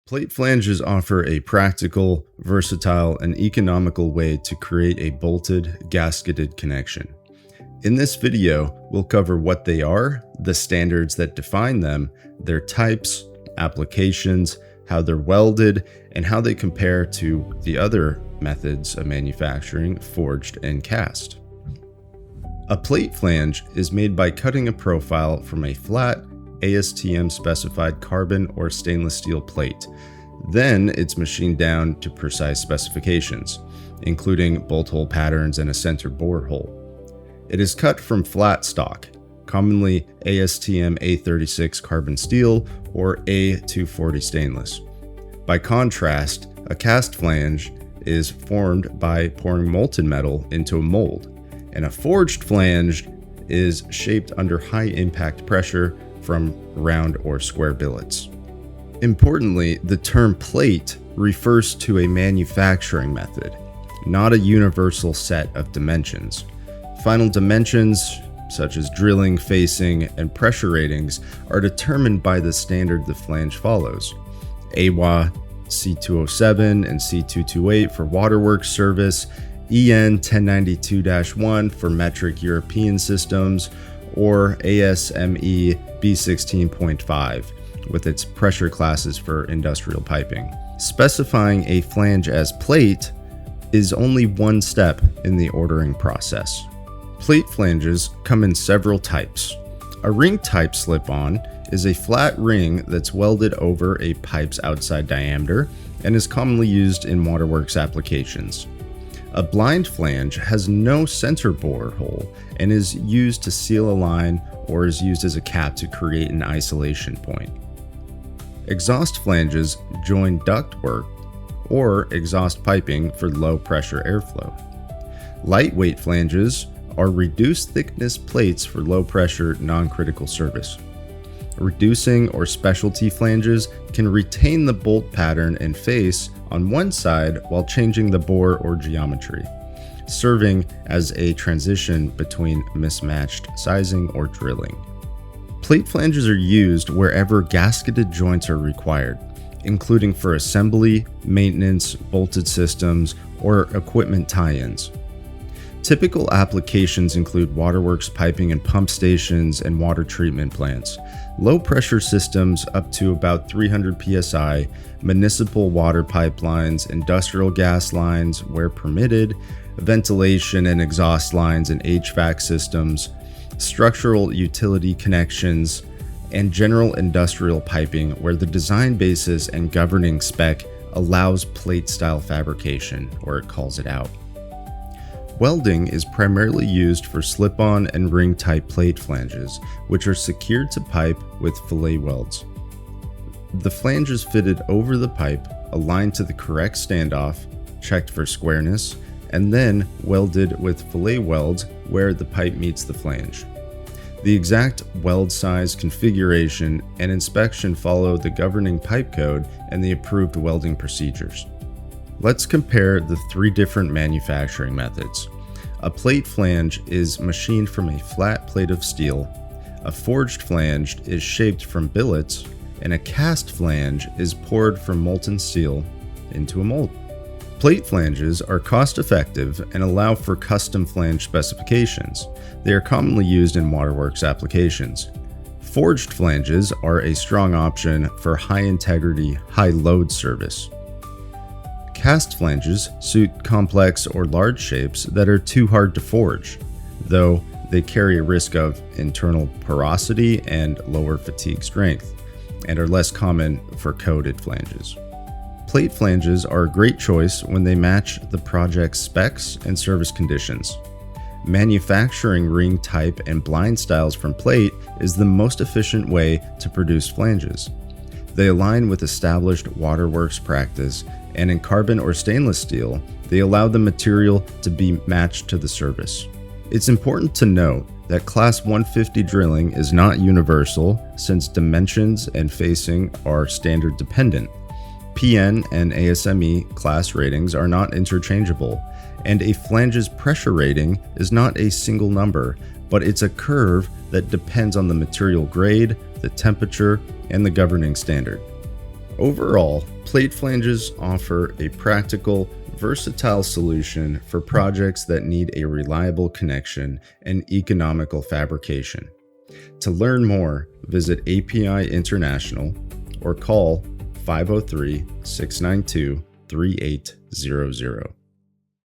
Plate flanges offer a practical, versatile, and economical way to create a bolted, gasketed connection. In this video, we'll cover what they are, the standards that define them, their types, applications, how they're welded, and how they compare to the other methods of manufacturing, forged and cast. A plate flange is made by cutting a profile from a flat, ASTM-specified carbon or stainless steel plate. Then it's machined down to precise specifications, including bolt hole patterns and a center bore hole. It is cut from flat stock, commonly ASTM A36 carbon steel or A240 stainless. By contrast, a cast flange is formed by pouring molten metal into a mold, and a forged flange is shaped under high impact pressure from round or square billets. Importantly, the term plate refers to a manufacturing method, not a universal set of dimensions. Final dimensions, such as drilling, facing, and pressure ratings, are determined by the standard the flange follows. AWWA C207 and C228 for waterworks service, EN 1092-1 for metric European systems, or ASME B16.5 with its pressure classes for industrial piping. Specifying a flange as plate is only one step in the ordering process. Plate flanges come in several types. A ring type slip-on is a flat ring that's welded over a pipe's outside diameter and is commonly used in waterworks applications. A blind flange has no center bore hole and is used to seal a line or is used as a cap to create an isolation point. Exhaust flanges join ductwork or exhaust piping for low pressure airflow. Lightweight flanges are reduced thickness plates for low pressure non-critical service. Reducing or specialty flanges can retain the bolt pattern and face on one side while changing the bore or geometry, serving as a transition between mismatched sizing or drilling. Plate flanges are used wherever gasketed joints are required, including for assembly, maintenance, bolted systems, or equipment tie-ins. Typical applications include waterworks piping and pump stations and water treatment plants, low pressure systems up to about 300 psi, municipal water pipelines, industrial gas lines where permitted, ventilation and exhaust lines and HVAC systems, structural utility connections, and general industrial piping where the design basis and governing spec allows plate style fabrication, or it calls it out. Welding is primarily used for slip-on and ring-type plate flanges, which are secured to pipe with fillet welds. The flange is fitted over the pipe, aligned to the correct standoff, checked for squareness, and then welded with fillet welds where the pipe meets the flange. The exact weld size, configuration, and inspection follow the governing pipe code and the approved welding procedures. Let's compare the three different manufacturing methods. A plate flange is machined from a flat plate of steel, a forged flange is shaped from billets, and a cast flange is poured from molten steel into a mold. Plate flanges are cost-effective and allow for custom flange specifications. They are commonly used in waterworks applications. Forged flanges are a strong option for high-integrity, high-load service. Cast flanges suit complex or large shapes that are too hard to forge, though they carry a risk of internal porosity and lower fatigue strength, and are less common for coated flanges. Plate flanges are a great choice when they match the project's specs and service conditions. Manufacturing ring type and blind styles from plate is the most efficient way to produce flanges. They align with established waterworks practice, and in carbon or stainless steel, they allow the material to be matched to the service. It's important to note that Class 150 drilling is not universal since dimensions and facing are standard dependent. PN and ASME class ratings are not interchangeable, and a flange's pressure rating is not a single number, but it's a curve that depends on the material grade, the temperature, and the governing standard. Overall, plate flanges offer a practical, versatile solution for projects that need a reliable connection and economical fabrication. To learn more, visit API International or call 503-692-3800.